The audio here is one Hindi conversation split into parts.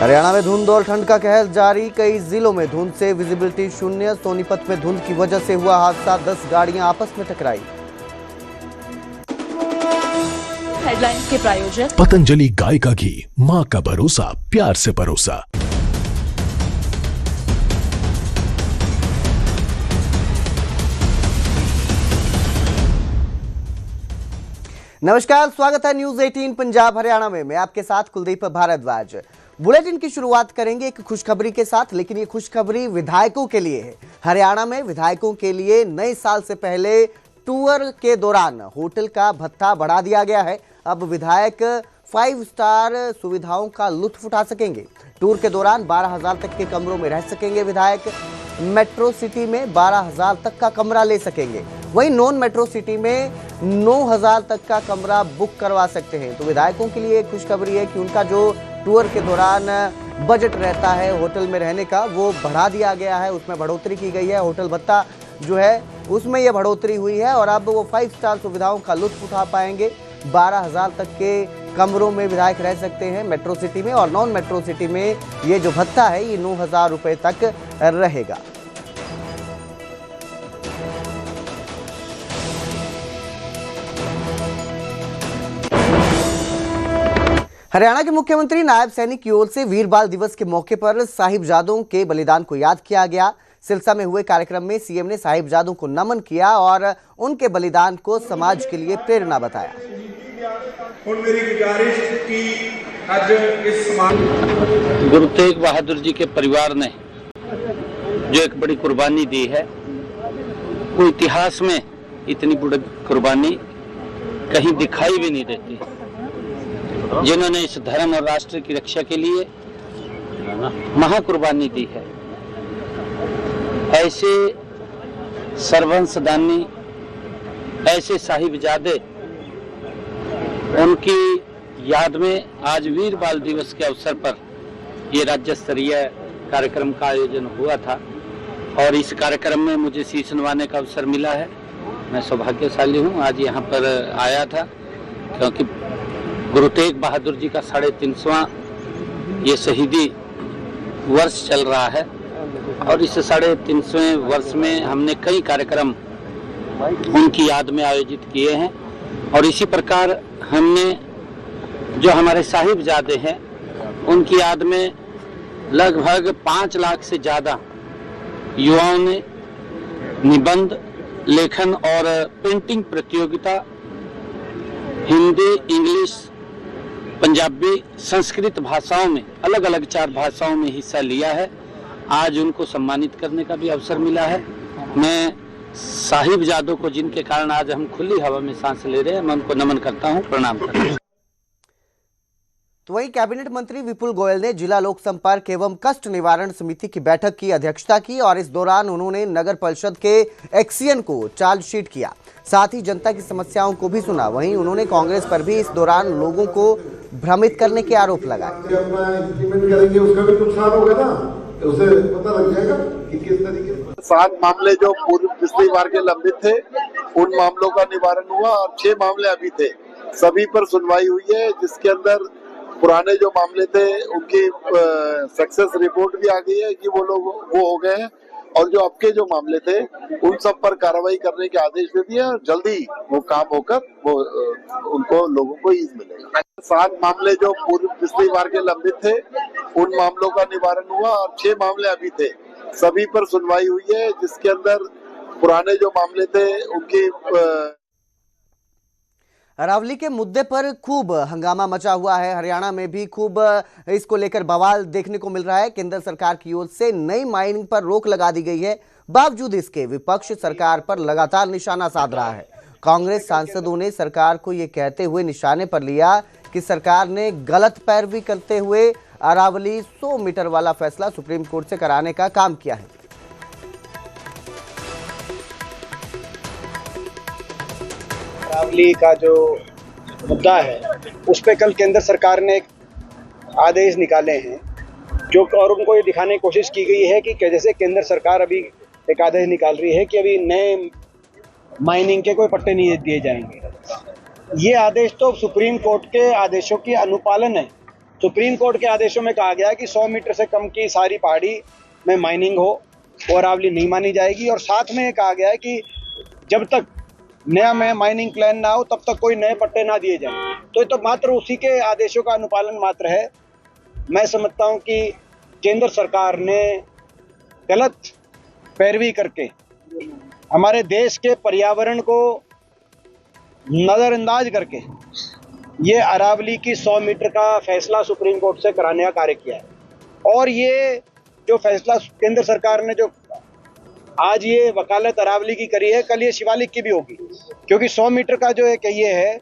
हरियाणा में धुंध और ठंड का कहर जारी। कई जिलों में धुंध से विजिबिलिटी शून्य। सोनीपत में धुंध की वजह से हुआ हादसा, 10 गाड़ियां आपस में टकराई। हेडलाइंस के प्रायोजक पतंजलि गाय का घी, मां का भरोसा, प्यार से परोसा। नमस्कार, स्वागत है न्यूज 18 पंजाब हरियाणा में। मैं आपके साथ कुलदीप भारद्वाज। बुलेटिन की शुरुआत करेंगे एक खुशखबरी के साथ, लेकिन ये खुशखबरी विधायकों के लिए है। हरियाणा में विधायकों के लिए नए साल से पहले टूर के दौरान होटल का भत्ता बढ़ा दिया गया है। अब विधायक 5 स्टार सुविधाओं का लुत्फ उठा सकेंगे। टूर के दौरान 12,000 तक के कमरों में रह सकेंगे विधायक। मेट्रो सिटी में 12,000 तक का कमरा ले सकेंगे, वहीं नॉन मेट्रो सिटी में 9,000 तक का कमरा बुक करवा सकते हैं। तो विधायकों के लिए खुशखबरी है कि उनका जो टूर के दौरान बजट रहता है होटल में रहने का, वो बढ़ा दिया गया है, उसमें बढ़ोतरी की गई है। होटल भत्ता जो है उसमें ये बढ़ोतरी हुई है और अब वो 5 स्टार सुविधाओं का लुत्फ उठा पाएंगे। 12,000 तक के कमरों में विधायक रह सकते हैं मेट्रो सिटी में, और नॉन मेट्रो सिटी में ये जो भत्ता है ये 9,000 रुपए तक रहेगा। हरियाणा के मुख्यमंत्री नायब सैनिक की ओर से वीर बाल दिवस के मौके पर साहिबजादों के बलिदान को याद किया गया। सिरसा में हुए कार्यक्रम में सीएम ने साहिबजादों को नमन किया और उनके बलिदान को समाज के लिए प्रेरणा बताया। गुरु तेग बहादुर जी के परिवार ने जो एक बड़ी कुर्बानी दी है, वो इतिहास में इतनी बड़ी कुर्बानी कहीं दिखाई भी नहीं देती। जिन्होंने इस धर्म और राष्ट्र की रक्षा के लिए महाकुर्बानी दी है, ऐसे सर्वंसदानी, ऐसे साहिबजादे, उनकी याद में आज वीर बाल दिवस के अवसर पर ये राज्य स्तरीय कार्यक्रम का आयोजन हुआ था और इस कार्यक्रम में मुझे शीश नवाने का अवसर मिला है। मैं सौभाग्यशाली हूँ, आज यहाँ पर आया था क्योंकि गुरु तेग बहादुर जी का 350वां ये शहीदी वर्ष चल रहा है और इस 350वें वर्ष में हमने कई कार्यक्रम उनकी याद में आयोजित किए हैं और इसी प्रकार हमने जो हमारे साहिबजादे हैं उनकी याद में लगभग 5 लाख से ज़्यादा युवाओं ने निबंध लेखन और पेंटिंग प्रतियोगिता हिंदी, इंग्लिश, पंजाबी, संस्कृत भाषाओं में, अलग अलग 4 भाषाओं में हिस्सा लिया है। आज उनको सम्मानित करने का भी अवसर मिला है। मैं साहिबजादों को, जिनके कारण आज हम खुली हवा में सांस ले रहे हैं, मैं उनको नमन करता हूं, प्रणाम करता हूं। तो वहीं कैबिनेट मंत्री विपुल गोयल ने जिला लोक संपर्क एवं कष्ट निवारण समिति की बैठक की अध्यक्षता की और इस दौरान उन्होंने नगर परिषद के एक्सियन को चार्जशीट किया, साथ ही जनता की समस्याओं को भी सुना। वहीं उन्होंने कांग्रेस पर भी इस दौरान लोगों को भ्रमित करने के आरोप लगाए। उसका भी नुकसान होगा ना, उसे पता लग जाएगा कि किस तरीके से 7 मामले जो पिछली बार के लंबित थे उन मामलों का निवारण हुआ और 6 मामले अभी थे, सभी पर सुनवाई हुई है, जिसके अंदर पुराने जो मामले थे उनकी सक्सेस रिपोर्ट भी आ गई है कि वो हो गए हैं और जो अब के जो मामले थे उन सब पर कार्रवाई करने के आदेश दे दिए और जल्दी वो काम होकर वो उनको लोगों को ईज मिलेगा। 7 मामले जो पिछली बार के लंबित थे उन मामलों का निवारण हुआ और 6 मामले अभी थे, सभी पर सुनवाई हुई है, जिसके अंदर पुराने जो मामले थे उनकी अरावली के मुद्दे पर खूब हंगामा मचा हुआ है। हरियाणा में भी खूब इसको लेकर बवाल देखने को मिल रहा है। केंद्र सरकार की ओर से नई माइनिंग पर रोक लगा दी गई है, बावजूद इसके विपक्ष सरकार पर लगातार निशाना साध रहा है। कांग्रेस सांसदों ने सरकार को यह कहते हुए निशाने पर लिया कि सरकार ने गलत पैरवी करते हुए अरावली 100 मीटर वाला फैसला सुप्रीम कोर्ट से कराने का काम किया है। अरावली का जो मुद्दा है उस पर कल केंद्र सरकार ने एक आदेश निकाले हैं जो, और उनको ये दिखाने की कोशिश की गई है कि जैसे केंद्र सरकार अभी एक आदेश निकाल रही है कि अभी नए माइनिंग के कोई पट्टे नहीं दिए जाएंगे। ये आदेश तो सुप्रीम कोर्ट के आदेशों की अनुपालन है सुप्रीम कोर्ट के आदेशों में कहा गया है कि 100 मीटर से कम की सारी पहाड़ी में माइनिंग हो वो अरावली नहीं मानी जाएगी, और साथ में कहा गया है कि जब तक नया में माइनिंग प्लान ना हो तब तक कोई नए पट्टे ना दिए जाएं। तो ये तो मात्र उसी के आदेशों का अनुपालन मात्र है। मैं समझता हूं कि केंद्र सरकार ने गलत पैरवी करके हमारे देश के पर्यावरण को नजरअंदाज करके ये अरावली की 100 मीटर का फैसला सुप्रीम कोर्ट से कराने का कार्य किया है। और ये जो फैसला केंद्र सरकार ने जो आज ये वकालत अरावली की करी है, कल ये शिवालिक की भी होगी, क्योंकि 100 मीटर का जो एक ये है,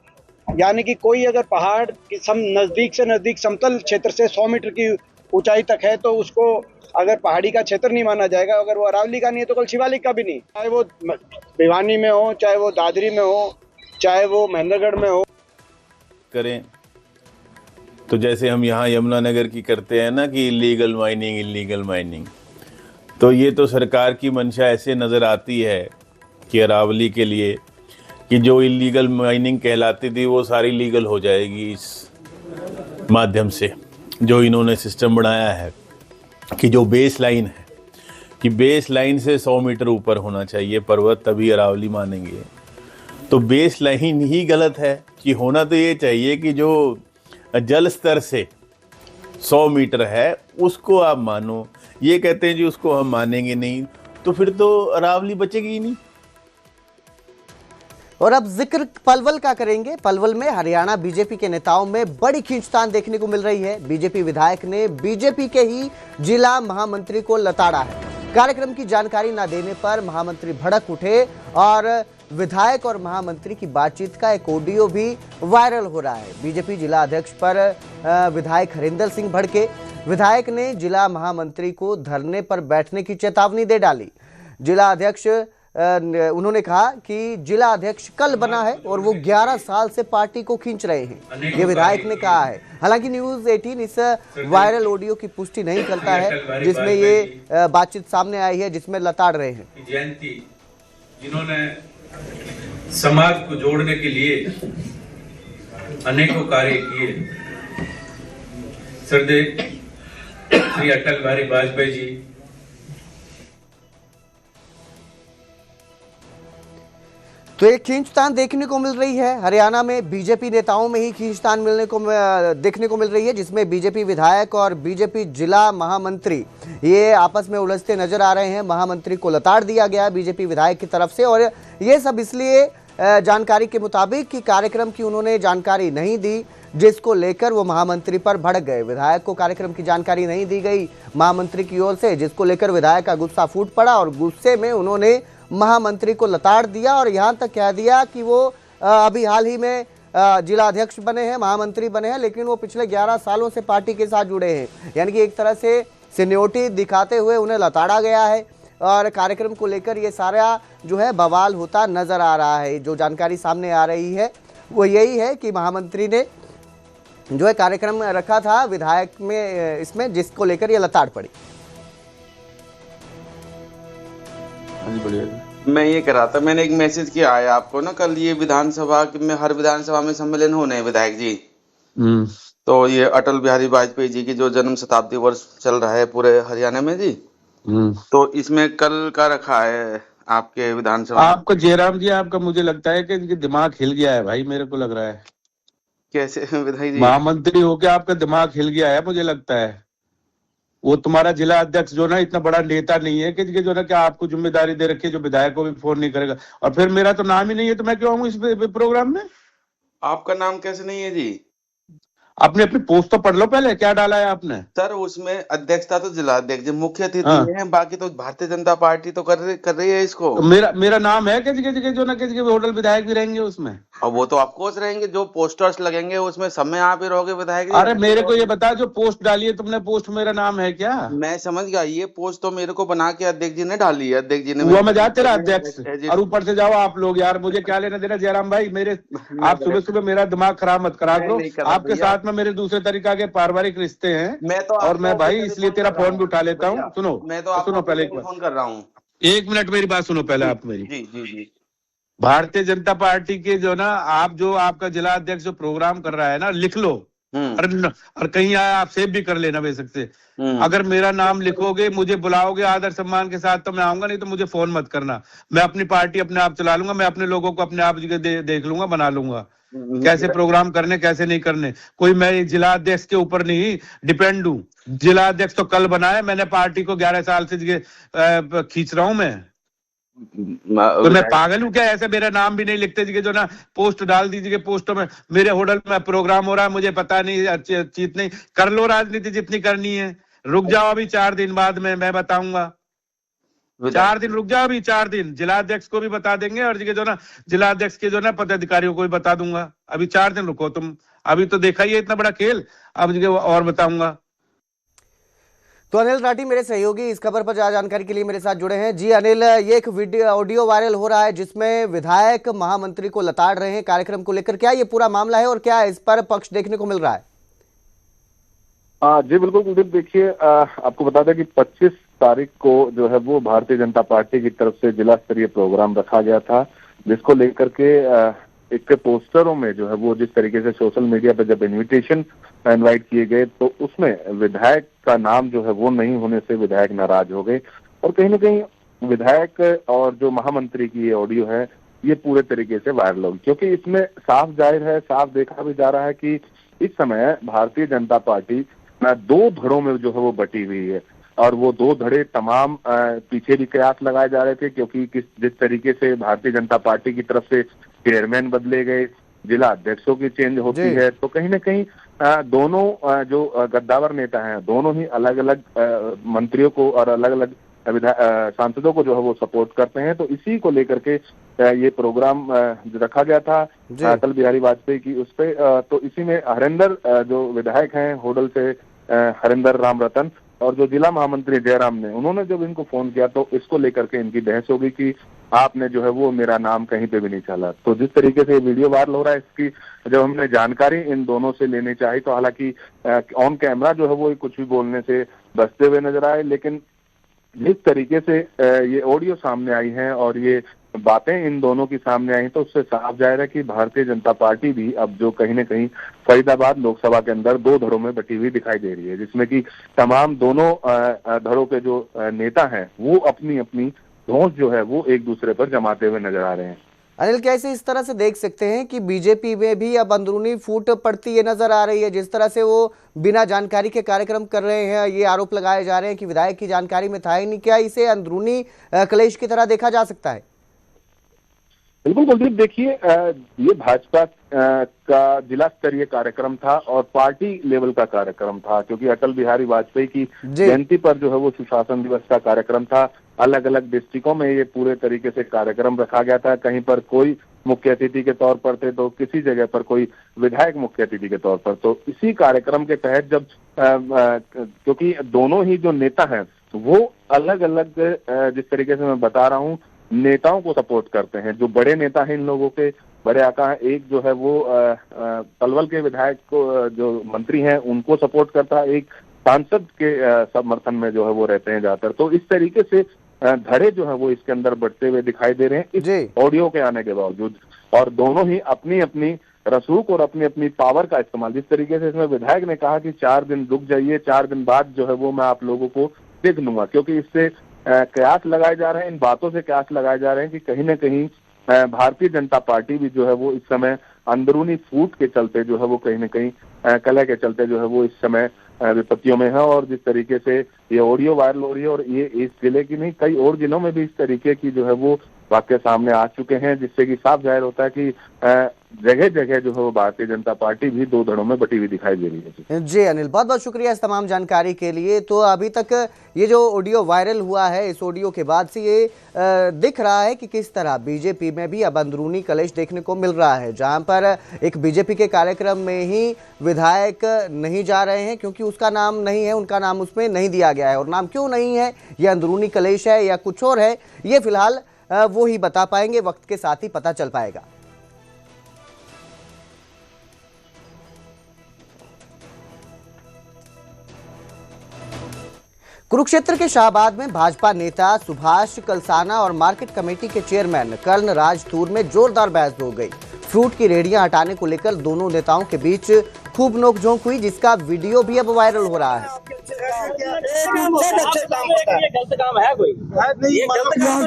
यानी कि कोई अगर पहाड़ की नजदीक से नजदीक समतल क्षेत्र से 100 मीटर की ऊंचाई तक है तो उसको अगर पहाड़ी का क्षेत्र नहीं माना जाएगा, अगर वो अरावली का नहीं है तो कल शिवालिक का भी नहीं, चाहे वो भिवानी में हो, चाहे वो दादरी में हो, चाहे वो महेंद्रगढ़ में हो। करें तो जैसे हम यहाँ यमुनानगर की करते हैं ना कि इलीगल माइनिंग, तो ये तो सरकार की मंशा ऐसे नज़र आती है कि अरावली के लिए कि जो इलीगल माइनिंग कहलाती थी वो सारी लीगल हो जाएगी इस माध्यम से। जो इन्होंने सिस्टम बनाया है कि जो बेस लाइन है कि बेस लाइन से 100 मीटर ऊपर होना चाहिए पर्वत, तभी अरावली मानेंगे। तो बेस लाइन ही गलत है कि होना तो ये चाहिए कि जो जल स्तर से 100 मीटर है उसको आप मानो। ये कहते हैं जी उसको हम मानेंगे नहीं, तो फिर तो अरावली बचेगी ही नहीं। और अब जिक्र पलवल का करेंगे। पलवल में हरियाणा बीजेपी के नेताओं में बड़ी खींचतान देखने को मिल रही है। बीजेपी विधायक ने बीजेपी के ही जिला महामंत्री को लताड़ा है। कार्यक्रम की जानकारी न देने पर महामंत्री भड़क उठे और विधायक और महामंत्री की बातचीत का एक ऑडियो भी वायरल हो रहा है। बीजेपी जिला अध्यक्ष पर विधायक हरिंदर सिंह भड़के। विधायक ने जिला महामंत्री को धरने पर बैठने की चेतावनी दे डाली। जिला अध्यक्ष उन्होंने कहा कि जिला अध्यक्ष कल बना है और वो 11 साल से पार्टी को खींच रहे हैं, ये विधायक ने कहा है। हालांकि न्यूज 18 इस वायरल ऑडियो की पुष्टि नहीं करता है जिसमें ये बातचीत सामने आई है, जिसमें लताड़ रहे हैं। जयंती जिन्होंने समाज को जोड़ने के लिए अनेकों कार्य किए, श्री अटल बिहारी वाजपेयी जी, तो एक खींचतान देखने को मिल रही है। हरियाणा में बीजेपी नेताओं में ही खींचतान देखने को मिल रही है, जिसमें बीजेपी विधायक और बीजेपी जिला महामंत्री ये आपस में उलझते नजर आ रहे हैं। महामंत्री को लताड़ दिया गया बीजेपी विधायक की तरफ से, और ये सब इसलिए जानकारी के मुताबिक कि कार्यक्रम की उन्होंने जानकारी नहीं दी, जिसको लेकर वो महामंत्री पर भड़क गए। विधायक को कार्यक्रम की जानकारी नहीं दी गई महामंत्री की ओर से, जिसको लेकर विधायक का गुस्सा फूट पड़ा और गुस्से में उन्होंने महामंत्री को लताड़ दिया और यहाँ तक कह दिया कि वो अभी हाल ही में जिला अध्यक्ष बने हैं, महामंत्री बने हैं, लेकिन वो पिछले 11 सालों से पार्टी के साथ जुड़े हैं। यानी कि एक तरह से सीनियोरिटी दिखाते हुए उन्हें लताड़ा गया है और कार्यक्रम को लेकर ये सारा जो है बवाल होता नजर आ रहा है। जो जानकारी सामने आ रही है वो यही है कि महामंत्री ने जो है कार्यक्रम रखा था विधायक में इसमें, जिसको लेकर ये लताड़ पड़ी। मैं ये कह रहा था, मैंने एक मैसेज किया है आपको ना, कल ये विधानसभा में हर विधानसभा में सम्मेलन होने हैं विधायक जी। तो ये अटल बिहारी वाजपेयी जी की जो जन्म शताब्दी वर्ष चल रहा है पूरे हरियाणा में जी, तो इसमें कल का रखा है आपके विधानसभा। आपका जयराम जी, आपका मुझे लगता है कि दिमाग हिल गया है भाई, मेरे को लग रहा है। कैसे विधायक जी? महामंत्री होके आपका दिमाग हिल गया है मुझे लगता है। वो तुम्हारा जिला अध्यक्ष जो ना इतना बड़ा नेता नहीं है कि जो ना क्या आपको जिम्मेदारी दे रखी है जो विधायक को भी फोन नहीं करेगा, और फिर मेरा तो नाम ही नहीं है तो मैं क्यों आऊँ इस प्रोग्राम में? आपका नाम कैसे नहीं है जी? आपने अपनी पोस्ट तो पढ़ लो पहले, क्या डाला है आपने? सर उसमें अध्यक्षता तो जिला अध्यक्ष जी मुख्य अतिथि हैं, बाकी तो भारतीय जनता पार्टी तो कर रही है इसको। तो मेरा नाम है कि जो ना कि होटल विधायक भी रहेंगे उसमें, और वो तो ऑफकोर्स रहेंगे, जो पोस्टर्स लगेंगे उसमें सब में आप ही रहोगे विधायक। अरे मेरे को ये बता, जो पोस्ट डाली है तुमने, पोस्ट मेरा नाम है क्या? मैं समझ गया, ये पोस्ट तो मेरे को बना के अध्यक्ष जी ने डाली है। अध्यक्ष जी ने वो मैं जा तेरा अध्यक्ष, और ऊपर से जाओ आप लोग यार, मुझे क्या लेना देना जयराम भाई। मेरे आप सुबह सुबह मेरा दिमाग खराब मत करा करो। आपके साथ में मेरे दूसरे तरीका के पारिवारिक रिश्ते हैं, मैं तो और मैं भाई इसलिए तेरा फोन भी उठा लेता हूँ। सुनो, मैं तो सुनो पहले एक फोन कर रहा हूँ, 1 मिनट मेरी बात सुनो पहले आप मेरी। जी जी जी। भारतीय जनता पार्टी के जो ना आप जो आपका जिला अध्यक्ष जो प्रोग्राम कर रहा है ना, लिख लो और कहीं आया आप सेव भी कर लेना बेशक से। अगर मेरा नाम लिखोगे, मुझे बुलाओगे आदर सम्मान के साथ तो मैं आऊंगा, नहीं तो मुझे फोन मत करना। मैं अपनी पार्टी अपने आप चला लूंगा, मैं अपने लोगों को अपने आप देख लूंगा, बना लूंगा कैसे प्रोग्राम करने कैसे नहीं करने। कोई मैं जिला अध्यक्ष के ऊपर नहीं डिपेंड हूँ। जिला अध्यक्ष तो कल बना है, मैंने पार्टी को 11 साल से खींच रहा हूँ मैं। तो मैं पागल हूँ क्या? ऐसे मेरा नाम भी नहीं लिखते जी जो ना पोस्ट डाल दीजिए पोस्टों में मेरे होटल में प्रोग्राम हो रहा है, मुझे पता नहीं, चीत नहीं। कर लो राजनीति जितनी करनी है, रुक जाओ अभी 4 दिन बाद में मैं बताऊंगा। 4 दिन रुक जाओ, अभी 4 दिन जिला अध्यक्ष को भी बता देंगे और जो ना जिला अध्यक्ष के जो ना पदाधिकारियों को भी बता दूंगा। अभी 4 दिन रुको तुम, अभी तो देखा ही है इतना बड़ा खेल, अब और बताऊंगा। तो अनिल राठी मेरे सहयोगी इस खबर पर ज्यादा जानकारी के लिए मेरे साथ जुड़े हैं। जी अनिल, ये एक वीडियो ऑडियो वायरल हो रहा है जिसमें विधायक महामंत्री को लताड़ रहे हैं कार्यक्रम को लेकर, क्या ये पूरा मामला है और क्या इस पर पक्ष देखने को मिल रहा है? जी बिल्कुल कुलदीप, देखिए आपको बता दें कि 25 तारीख को जो है वो भारतीय जनता पार्टी की तरफ से जिला स्तरीय प्रोग्राम रखा गया था, जिसको लेकर के एक पोस्टरों में जो है वो जिस तरीके से सोशल मीडिया पे जब इनविटेशन इनवाइट किए गए तो उसमें विधायक का नाम जो है वो नहीं होने से विधायक नाराज हो गए और कहीं ना कहीं विधायक और जो महामंत्री की ये ऑडियो है ये पूरे तरीके से वायरल होगी, क्योंकि इसमें साफ जाहिर है, साफ देखा भी जा रहा है कि इस समय भारतीय जनता पार्टी 2 धड़ों में जो है वो बटी हुई है और वो 2 धड़े तमाम पीछे भी कयास लगाए जा रहे थे, क्योंकि जिस तरीके से भारतीय जनता पार्टी की तरफ से चेयरमैन बदले गए, जिला अध्यक्षों की चेंज होती है, तो कहीं ना कहीं दोनों जो गद्दावर नेता हैं दोनों ही अलग अलग मंत्रियों को और अलग अलग सांसदों को जो है वो सपोर्ट करते हैं। तो इसी को लेकर के ये प्रोग्राम रखा गया था अटल बिहारी वाजपेयी की उस पे, तो इसी में हरिंदर जो विधायक हैं होडल से हरिंदर राम रतन और जो जिला महामंत्री जयराम ने, उन्होंने जब इनको फोन किया तो इसको लेकर के इनकी बहस हो गई कि आपने जो है वो मेरा नाम कहीं पे भी नहीं चला। तो जिस तरीके से ये वीडियो वायरल हो रहा है इसकी जब हमने जानकारी इन दोनों से लेनी चाहिए तो हालांकि ऑन कैमरा जो है वो कुछ भी बोलने से बचते हुए नजर आए, लेकिन जिस तरीके से ये ऑडियो सामने आई है और ये बातें इन दोनों की सामने आई तो उससे साफ जाहिर है कि भारतीय जनता पार्टी भी अब जो कहीं न कहीं फरीदाबाद लोकसभा के अंदर 2 धड़ों में बटी हुई दिखाई दे रही है, जिसमें कि तमाम दोनों धड़ों के जो नेता हैं वो अपनी अपनी धौंस जो है वो एक दूसरे पर जमाते हुए नजर आ रहे हैं। अनिल, कैसे इस तरह से देख सकते हैं कि बीजेपी में भी अब अंदरूनी फूट पड़ती ये नजर आ रही है, जिस तरह से वो बिना जानकारी के कार्यक्रम कर रहे हैं, ये आरोप लगाए जा रहे हैं कि विधायक की जानकारी में था ही नहीं, क्या इसे अंदरूनी क्लेश की तरह देखा जा सकता है? बिल्कुल कुलदीप, देखिए ये भाजपा का जिला स्तरीय कार्यक्रम था और पार्टी लेवल का कार्यक्रम था, क्योंकि अटल बिहारी वाजपेयी की जयंती पर जो है वो सुशासन दिवस का कार्यक्रम था। अलग अलग डिस्ट्रिक्टों में ये पूरे तरीके से कार्यक्रम रखा गया था, कहीं पर कोई मुख्य अतिथि के तौर पर थे तो किसी जगह पर कोई विधायक मुख्य अतिथि के तौर पर। तो इसी कार्यक्रम के तहत जब क्योंकि दोनों ही जो नेता हैं वो अलग अलग जिस तरीके से मैं बता रहा हूँ नेताओं को सपोर्ट करते हैं। जो बड़े नेता हैं इन लोगों के बड़े आका हैं, एक जो है वो पलवल के विधायक को जो मंत्री हैं उनको सपोर्ट करता है, एक सांसद के समर्थन में जो है वो रहते हैं ज्यादातर। तो इस तरीके से धड़े जो है वो इसके अंदर बढ़ते हुए दिखाई दे रहे हैं इस ऑडियो के आने के बावजूद, और दोनों ही अपनी अपनी रसूख और अपनी अपनी पावर का इस्तेमाल, जिस तरीके से इसमें विधायक ने कहा कि 4 दिन रुक जाइए, 4 दिन बाद जो है वो मैं आप लोगों को देख लूंगा, क्योंकि इससे कयास लगाए जा रहे हैं, इन बातों से कयास लगाए जा रहे हैं कि कहीं न कहीं भारतीय जनता पार्टी भी जो है वो इस समय अंदरूनी फूट के चलते जो है वो कहीं न कहीं कलह के चलते जो है वो इस समय विपत्तियों में है। और जिस तरीके से ये ऑडियो वायरल हो रही है और ये इस जिले की नहीं कई और जिलों में भी इस तरीके की जो है वो वाक्य सामने आ चुके हैं, जिससे कि साफ जाहिर होता है कि जगह जगह जो है वो भारतीय जनता पार्टी भी 2 धड़ों में बटी हुई दिखाई दे रही है। जी अनिल, बहुत बहुत शुक्रिया इस तमाम जानकारी के लिए। तो अभी तक ये जो ऑडियो वायरल हुआ है, इस ऑडियो के बाद से ये दिख रहा है कि किस तरह बीजेपी में भी अब अंदरूनी कलेश देखने को मिल रहा है, जहां पर एक बीजेपी के कार्यक्रम में ही विधायक नहीं जा रहे हैं क्योंकि उसका नाम नहीं है, उनका नाम उसमें नहीं दिया गया है। और नाम क्यों नहीं है, ये अंदरूनी कलेश है या कुछ और है, ये फिलहाल वो ही बता पाएंगे, वक्त के साथ ही पता चल पाएगा। कुरुक्षेत्र के शाहबाद में भाजपा नेता सुभाष कलसाना और मार्केट कमेटी के चेयरमैन कर्ण राज थूर में जोरदार बहस हो गई। फ्रूट की रेहड़ियां हटाने को लेकर दोनों नेताओं के बीच खूब नोकझोंक हुई, जिसका वीडियो भी अब वायरल हो रहा है। गलत काम है कोई? ये गलत काम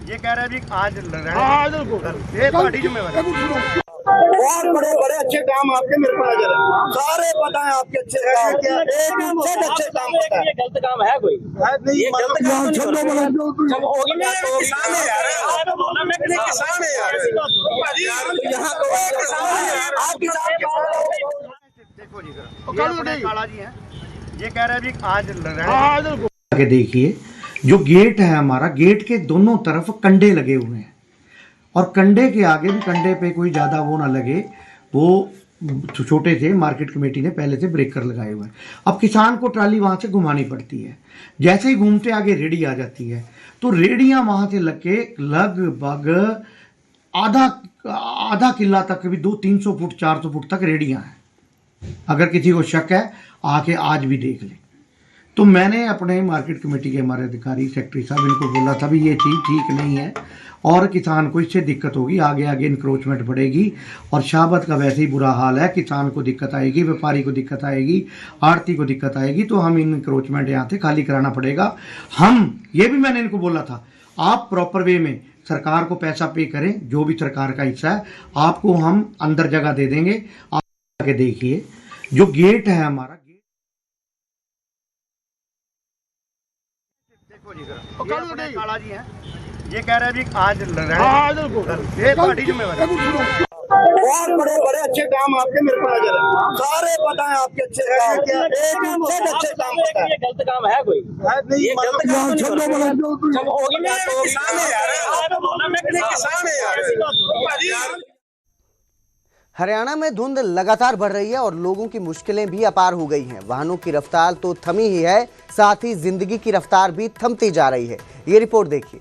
ये कह रहे हैं आज पार्टी जिम्मेवार बहुत बड़े बड़े अच्छे काम आपके मेरे को नजर सारे पता है आपके अच्छे काम क्या एक अच्छे काम होता है। ये गलत काम है कोई? ये गलत काम जब होगी ना किसान है यार, मैं किसान है यार, यहाँ आप किसान काला जी हैं, ये कह रहे हैं आज आगे देखिए, जो गेट है हमारा, गेट के दोनों तरफ कंडे लगे हुए हैं और कंडे के आगे भी, कंडे पे कोई ज़्यादा वो ना लगे, वो छोटे थे, मार्केट कमेटी ने पहले से ब्रेकर लगाए हुए हैं। अब किसान को ट्राली वहाँ से घुमानी पड़ती है, जैसे ही घूमते आगे रेडी आ जाती है, तो रेडियाँ वहाँ से लगभग आधा किला तक भी 200-300 फुट 400 फुट तक रेडियाँ हैं। अगर किसी को शक है आके आज भी देख ले। तो मैंने अपने मार्केट कमेटी के हमारे अधिकारी सेक्रेटरी साहब इनको बोला था भी ये चीज़ ठीक नहीं है और किसान को इससे दिक्कत होगी, आगे आगे इंक्रोचमेंट बढ़ेगी और शाहबत का वैसे ही बुरा हाल है, किसान को दिक्कत आएगी, व्यापारी को दिक्कत आएगी, आड़ती को दिक्कत आएगी, तो हम इन इंक्रोचमेंट यहाँ से खाली कराना पड़ेगा। हम ये भी मैंने इनको बोला था, आप प्रॉपर वे में सरकार को पैसा पे करें, जो भी सरकार का हिस्सा है आपको हम अंदर जगह दे देंगे। आप आके देखिए, जो गेट है हमारा, काला जी हैं, ये कह रहे हैं आज पार्टी जिम्मेवार बहुत बड़े बड़े अच्छे काम आपके मेरे को नजर सारे पता है आपके अच्छे काम क्या एक अच्छे काम होता है। ये गलत काम है कोई? ये गलत काम जब होगी ना किसान है यार, मैं किसान है यार। हरियाणा में धुंध लगातार बढ़ रही है और लोगों की मुश्किलें भी अपार हो गई हैं। वाहनों की रफ्तार तो थमी ही है, साथ ही जिंदगी की रफ्तार भी थमती जा रही है। ये रिपोर्ट देखिए।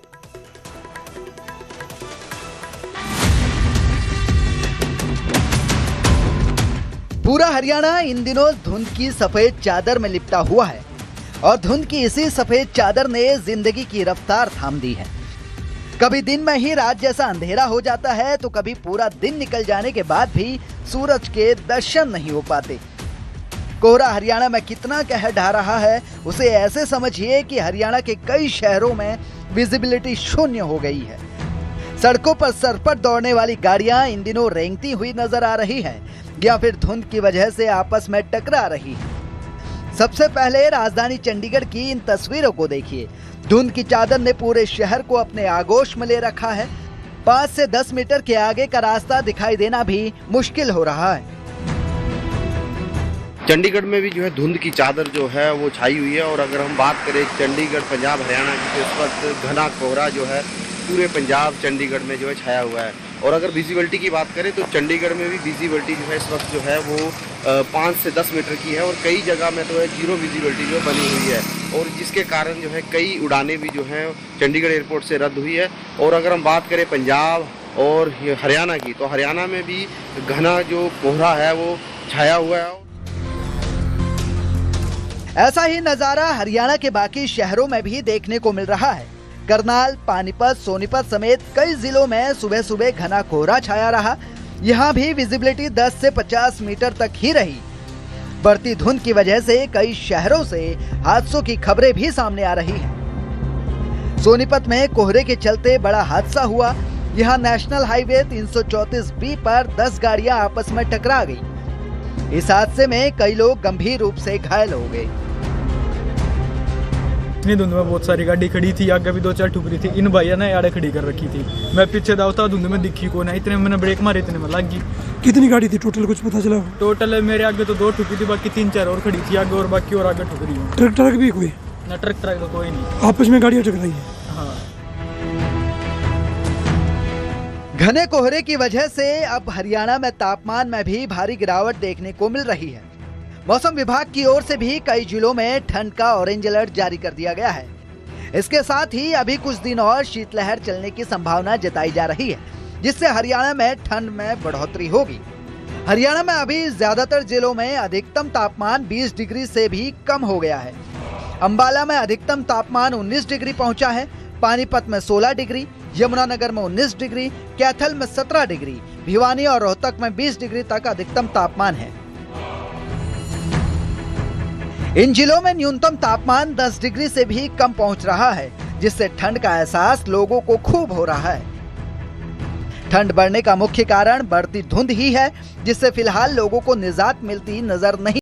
पूरा हरियाणा इन दिनों धुंध की सफेद चादर में लिपटा हुआ है और धुंध की इसी सफेद चादर ने जिंदगी की रफ्तार थाम दी है। कभी दिन में ही रात जैसा अंधेरा हो जाता है तो कभी पूरा दिन निकल जाने के बाद भी सूरज के दर्शन नहीं हो पाते। कोहरा हरियाणा में कितना कहर ढा रहा है उसे ऐसे समझिए कि हरियाणा के कई शहरों में विजिबिलिटी शून्य हो गई है। सड़कों पर सरपट दौड़ने वाली गाड़ियां इन दिनों रेंगती हुई नजर आ रही हैं या फिर धुंध की वजह से आपस में टकरा रही है। सबसे पहले राजधानी चंडीगढ़ की इन तस्वीरों को देखिए। धुंध की चादर ने पूरे शहर को अपने आगोश में ले रखा है। 5 से 10 मीटर के आगे का रास्ता दिखाई देना भी मुश्किल हो रहा है। चंडीगढ़ में भी जो है धुंध की चादर जो है वो छाई हुई है और अगर हम बात करें चंडीगढ़ पंजाब हरियाणा की तो इस वक्त घना कोहरा जो है पूरे पंजाब चंडीगढ़ में जो है छाया हुआ है। और अगर विजिबिलिटी की बात करें तो चंडीगढ़ में भी विजिबिलिटी जो है इस वक्त जो है वो 5 से 10 मीटर की है और कई जगह में तो है 0 विजिबिलिटी जो बनी हुई है और जिसके कारण जो है कई उड़ानें भी जो हैं चंडीगढ़ एयरपोर्ट से रद्द हुई है। और अगर हम बात करें पंजाब और हरियाणा की तो हरियाणा में भी घना जो कोहरा है वो छाया हुआ है। ऐसा ही नजारा हरियाणा के बाकी शहरों में भी देखने को मिल रहा है। करनाल, पानीपत, सोनीपत समेत कई जिलों में सुबह सुबह घना कोहरा छाया रहा। यहाँ भी विजिबिलिटी 10 से 50 मीटर तक ही रही। बढ़ती धुंध की वजह से कई शहरों से हादसों की खबरें भी सामने आ रही हैं। सोनीपत में कोहरे के चलते बड़ा हादसा हुआ। यहाँ नेशनल हाईवे 334B पर 10 गाड़ियां आपस में टकरा गई। इस हादसे में कई लोग गंभीर रूप से घायल हो गए। इतनी धुंध में बहुत सारी गाड़ी खड़ी थी, आगे भी 2-4 ठुकरी थी। इन भैया ने आड़े खड़ी कर रखी थी। मैं पीछे दावता धुंध में दिखी को ना, इतने मैंने ब्रेक मारे, इतने में लग गई। कितनी गाड़ी थी टोटल कुछ पता चला? टोटल मेरे आगे तो 2 ठुकी थी, बाकी 3-4 और खड़ी थी आगे और बाकी और आगे ठुकरी है। ट्रक भी कोई ना? ट्रक तो कोई नहीं। आपस में गाड़ियां टकराई है। हाँ। घने कोहरे की वजह से अब हरियाणा में तापमान में भी भारी गिरावट देखने को मिल रही है। मौसम विभाग की ओर से भी कई जिलों में ठंड का ऑरेंज अलर्ट जारी कर दिया गया है। इसके साथ ही अभी कुछ दिन और शीतलहर चलने की संभावना जताई जा रही है, जिससे हरियाणा में ठंड में बढ़ोतरी होगी। हरियाणा में अभी ज्यादातर जिलों में अधिकतम तापमान 20 डिग्री से भी कम हो गया है। अंबाला में अधिकतम तापमान 19 डिग्री पहुंचा है, पानीपत में 16 डिग्री, यमुनानगर में 19 डिग्री, कैथल में 17 डिग्री, भिवानी और रोहतक में 20 डिग्री तक अधिकतम तापमान है। इन जिलों में न्यूनतम तापमान 10 डिग्री से भी कम पहुंच रहा है, जिससे ठंड का एहसास लोगों को खूब हो रहा है। ठंड बढ़ने का मुख्य कारण बढ़ती धुंध ही है, जिससे फिलहाल लोगों को निजात मिलती नजर नहीं